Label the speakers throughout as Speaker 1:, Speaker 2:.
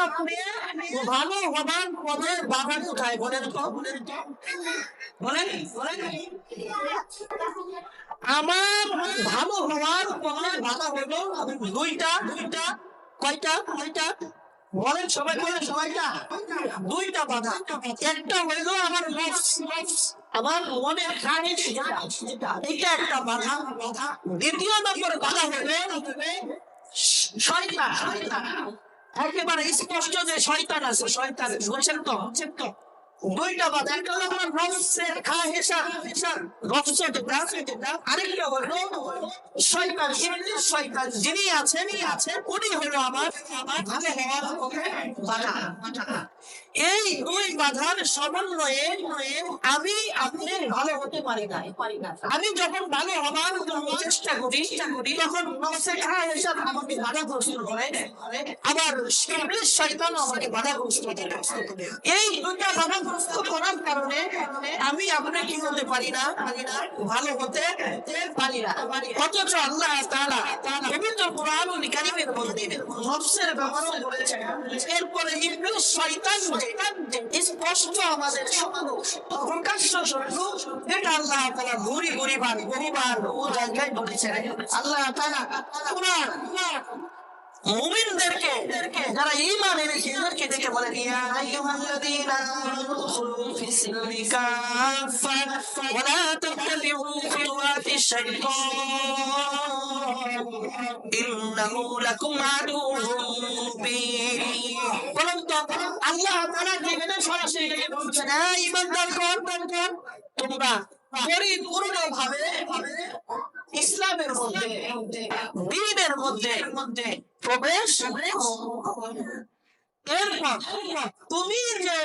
Speaker 1: আপনি ভালো হবার পথে বাধা কোথায় বলেন তো? বলেন বলেন আমার ভালো হওয়ার পথে বাধা হলো দুইটা। কয়টা? বলেন সবাই, বলেন সবাইটা। দুইটা বাধা। একটা হইলো আমার নফস, আমার মনে খানিস, এটা একটা বাধা। দ্বিতীয় নম্বর বাধা হইলো শয়তান। একেবারে স্পষ্ট যে শয়তান আছে, শয়তান বুঝছেন তো? দুইটা বাধা, একটা হলো আমার নফসের খাহেশা, আরেকটা হলো শয়তান, ইবলিস শয়তান যিনি আছেন উনি হলো আমার ভালো হওয়ার বাধা। এই দুই বাধার সমন্বয়ে আমি আপনি ভালো হতে পারি না। আমি যখন ভালো হবার জন্য চেষ্টা করি তখন নফসে খাহেশা আমাকে বাধাগ্রস্ত করে, আবার ইবলিস শয়তান আমাকে বাধাগ্রস্ত করে। এই দুইটা বাধাগ্রস্ত করার কারণে আমি আপনি কি হতে পারি না, ভালো হতে পারি না। অথচ আল্লাহ তাআলা পবিত্র কোরআনুল কারীমের মধ্যে নফসের ব্যাপারে বলেছেন, এরপরে ইবলিস শয়তান স্পষ্ট আমাদের প্রকাশ্য শত্রু, এটা আল্লাহ তাআলা বহুবার ও জায়গায় বলেছেন। আল্লাহ তাআলা কোরআন মুমিনদেরকে, যারা ঈমান এনেছে এদেরকে দেখে বলেন, ইয়া আইয়ুহাল্লাযীনা আমানু দুখুলু ফিস-সিলমি কাফা ওয়া লা তাত্তাবিউ খুতুওয়াতিশ শাইতান ইন্নাহু লাকুম আদুউম মুবিন। বলুন তো আল্লাহ তাআলা যেখানে সরাসরি বলছেন, হ্যাঁ ঈমানদারগণ, তোমরা পরিপূর্ণভাবে ইসলামের মধ্যে, দ্বীনের মধ্যে প্রবেশ। এরপর তুমি যে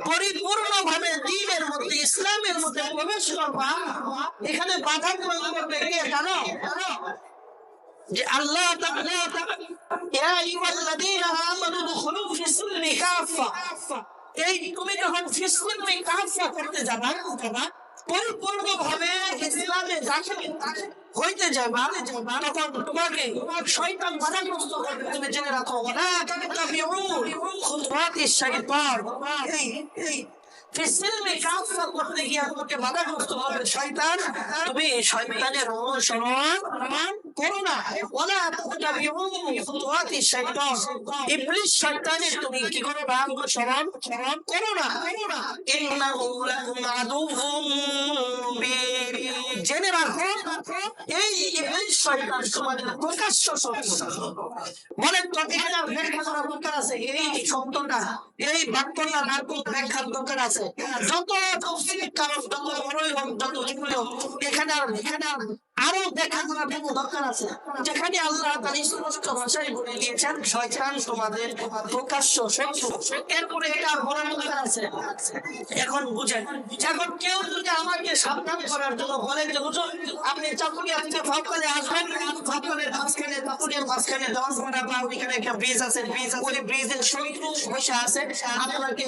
Speaker 1: পরিপূর্ণভাবে দ্বীনের মধ্যে, ইসলামের মধ্যে প্রবেশ করবা, এখানে বাধা করবে কে জানো? যে আল্লাহ তাআলা ইয়া আইয়ুহাল্লাযীনা আমানু দুখুলু ফিস-সিলমি কাফা, এই তুমি যখন ফিস-সিলমি কাফা করতে যাবা, পরিপূর্ণভাবে ইসলামে দাখিল হইতে যাবা, তখন তোমাকে শয়তান বাধাগ্রস্ত করবে। তুমি জেনে রাখো, ওয়ালা তাত্তাবিউ খুতুওয়াতিশ শাইতান, এই ফিস-সিলমি কাফা করতে গিয়ে তোমাকে বাধাগ্রস্ত করবে শয়তান, তুমি শয়তানের অনুসরণ করো না। ওয়ালা তাত্তাবিউ খুতুওয়াতিশ শাইতান, ইবলিস শয়তানের তুমি কি করো না, অনুসরণ করো না। ইন্নাহু লাকুম আদুউম মুবিন, জেনে রাখো এই ইবলিস শয়তান তোমাদের প্রকাশ্য শত্রু। বলেন তো এখানে ব্যাখ্যা করার দরকার আছে? এই শব্দটা, এই বাক্যটা ব্যাখ্যার দরকার আছে? যত তাফসীরের কারণ, যত বড়ই হোক, যত ছোটই হোক, এখানে আরো দেখা করার দরকার আছে। যেখানে আল্লাহ তাআলা স্পষ্ট ভাষায় বলে দিয়েছেন শয়তান তোমাদের প্রকাশ্য শত্রু, এরপরে এটা বলার দরকার আছে। এখন বুঝেন, এখন কেউ যদি আমাকে সাবধান করার জন্য বলেন যে হুজুর আপনি চাকুরিয়া থেকে ফকলে আসবেন, ফকলের মাঝখানে 10 ঘন্টা বা ওইখানে একটা ব্রিজ আছে, ওই ব্রিজের শত্রু বসে আছে, আপনাকে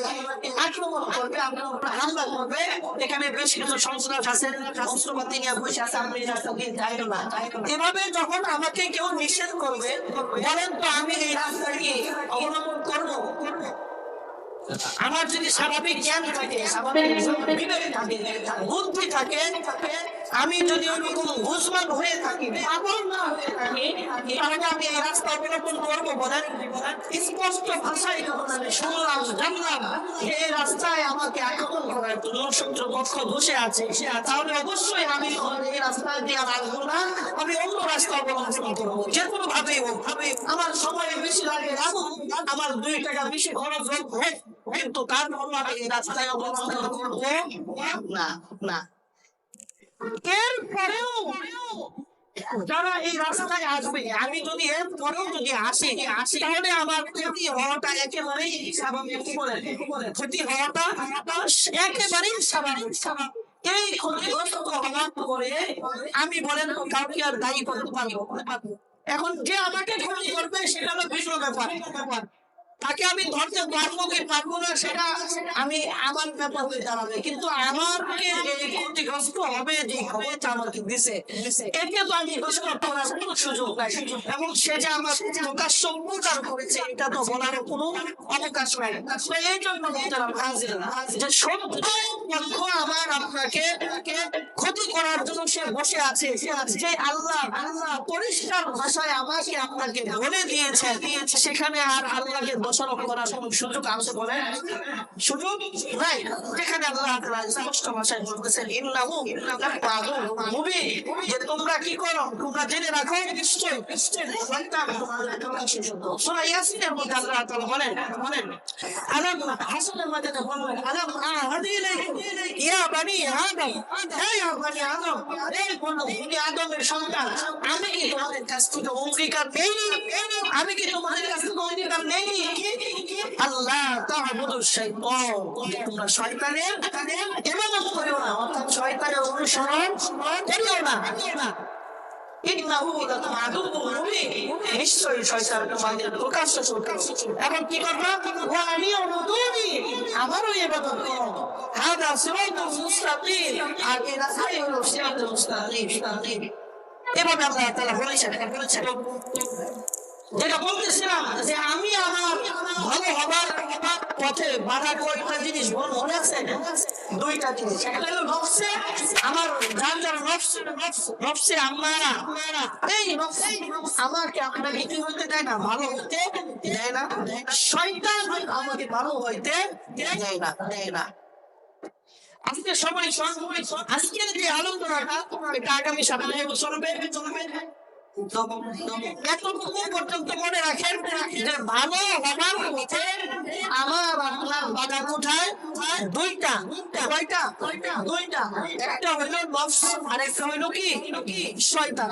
Speaker 1: আক্রমণ করবে, আপনার উপর হামলা করবে। এখানে বেশ কিছু সন্ত্রাস আছে, অস্ত্রপাতি নিয়ে বসে আছে, আপনি রাস্তা দিয়ে যাইও না। এভাবে যখন আমাকে কেউ নিষেধ করবে, বলেন তো আমি এই রাস্তাকে অবলম্বন করবো? আমার যদি স্বাভাবিক জ্ঞান থাকে, স্বাভাবিক বিবেক থাকে, বুদ্ধি থাকে, আমি যদি ওরকম বুঝবান হয়ে থাকি, পাগল না হয়ে থাকি, তাহলে আমি এই রাস্তা অবলম্বন করবো? বলেন স্পষ্ট ভাষায় যখন আমি শুনলাম, জানলাম এই রাস্তায় আমাকে আক্রমণ করার জন্য শত্রু পক্ষ বসে আছে, তাহলে অবশ্যই আমি এই রাস্তা দিয়ে আসবো না, আমি অন্য রাস্তা অবলম্বন করবো। যে কোনো ভাবেই হোক, আমার সময় বেশি লাগে লাগুক, আমার 2 টাকা বেশি খরচ হোক, কিন্তু তারপর আমি এই রাস্তায় অবলম্বন করবো না। এরপরেও যারা এই রাস্তায় আসবে, আমি যদি এর পরেও যদি আসি, তাহলে আমার ক্ষতি হওয়াটা একেবারেই স্বাভাবিক। ক্ষতি হওয়াটা একেবারেই স্বাভাবিক। এই ক্ষতিগ্রস্ত হওয়ার পরে আমি বলেন কাউকে আর দায়ী করতে পারবো? এখন যে আমাকে ক্ষতি করবে সেটা হলো ভিন্ন ব্যাপার। তাকে আমি ধরতে পারবো কি পারবো না সেটা আমি আমার ব্যাপার হয়ে দাঁড়াবে, কিন্তু আমাকে যে ক্ষতিগ্রস্ত হবে যে খবরটা আমাকে দিছে একে তো আমি ঘোষণা করার কোনো সুযোগ নাই, এবং সে যে আমার প্রকাশ্য উপকার করেছে এটা তো বলার কোনো অবকাশ নাই। তো এই জন্য হাজির যে সত্য পক্ষ আমার আপনাকে ক্ষতি করার জন্য সে বসে আছে, যে আল্লাহ পরিষ্কার ভাষায় আমাকে আপনাকে বলে দিয়েছে, সেখানে আর আল্লাহকে দোষারোপ করার কোনো সুযোগ আছে বলে সুযোগ নাই। যেখানে আল্লাহ তাআলা স্পষ্ট ভাষায় বলতেছেন ইন্নাহু মুবিন, যে তোমরা কি করো, তোমরা জেনে রাখো নিশ্চয় শয়তান তোমাদের প্রকাশ্য শত্রু। সূরা ইয়াসিনের মধ্যে আল্লাহ তাআলা বলেন আলাম হাসানের মধ্যে বলেন আলাম আহাদি ইলাইকুম ইয়া বানি আদম, হে ইয়া বানি আদম, এই বনি আদমের সন্তান, আমি কি তোমাদের কাছ থেকে অঙ্গীকার নেই, আমি কি তোমাদের কাছ থেকে অঙ্গীকার নেই আল্লাহ তা'বুদু শাইতান, তোমরা শয়তানের ইবাদত করিও না, অর্থাৎ শয়তানের অনুসরণ করিও না। ইন্নাহু লাকুম আদুউম মুবিন, নিশ্চয়ই শয়তান তোমাদের প্রকাশ্য শত্রু। এখন কি করবা? ওয়া আনিউবুদুনি, আমারও ইবাদত করো। হাদা সিরাতুল মুস্তাকিম, আর এই রাস্তাই হলো সিরাতুল মুস্তাকিম। এভাবে আল্লাহ তাআলা বলেছেন। যেটা বলতেছিলাম যে আমি আমার ভালো হবার পথে বাধা কয়েকটা জিনিস মনে আছে, দুইটা জিনিস। একটা হলো নফসে, আমার যার নফসে আম্মারা, এই নফসে আমাকে আপনাকে কি হইতে দেয় না, ভালো হইতে দেয় না। শয়তান আমাকে ভালো হইতে দেয় না। আজকে সবাই আজকের যে আলোচনাটা এটা আগামী সপ্তাহে চলবে। এতটুকু পর্যন্ত মনে রাখেন যে ভালো হবার পথে আমার আপনার বাধা কোথায়? দুইটা। একটা হইল নফস, আর একটা হইল কি শয়তান।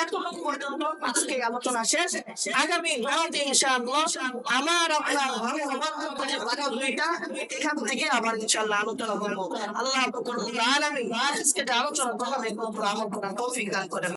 Speaker 1: এতটুকু পর্যন্ত আজকে আলোচনা শেষ। আগামী রাতে ইনশাআল্লাহ আমার আপনার ভালো হবার পথে বাধা দুইটা, এখান থেকে আবার ইনশাআল্লাহ আলোচনা করবো। আল্লাহ রাব্বুল আলামিন আজকে যে আলোচনা করলাম এগুলো আমল করার তৌফিক দান করেন।